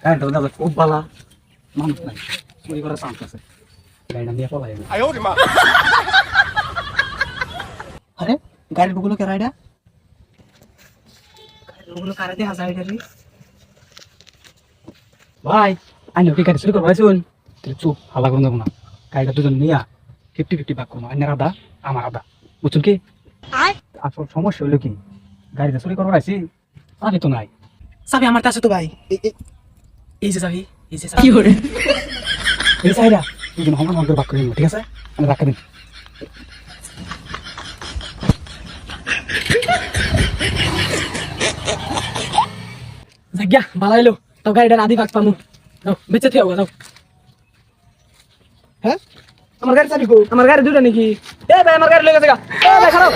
গাড়িটা দাদা খুব ভালো মানুষ নাই চুরি করার চান্স আছে গাড়িটা নিয়ে পলাই আরে গাড়ির বুগুলো কে রাইডা গাড়ির বুগুলো কারে দিয়ে হাজার রে ভাই আইন কি গাড়ি চুরি করবো শুন তুই চুপ হালা করুন যাবো না গাড়িটা দুজন নিয়া 50-50 ভাগ করবো আইনের আদা আমার আদা বুঝছেন কি আসল সমস্যা হলো কি গাড়িটা চুরি করবো আইসি চাবি তো নাই চাবি আমার কাছে তো ভাই এই যে চাবি এই যে কি করে এই চাইরা দুজন সমান সমান করে ভাগ করে নিব ঠিক আছে আমি রাখা দিন জায়গা বালাইলো তো গাড়িটা আদি ভাগ পামু যাও বেঁচে থেও যাও হ্যাঁ আমার গাড়ি চাবি কো আমার গাড়ি দুটো নাকি এ ভাই আমার গাড়ি লয়ে গেছে গা এ ভাই খারাপ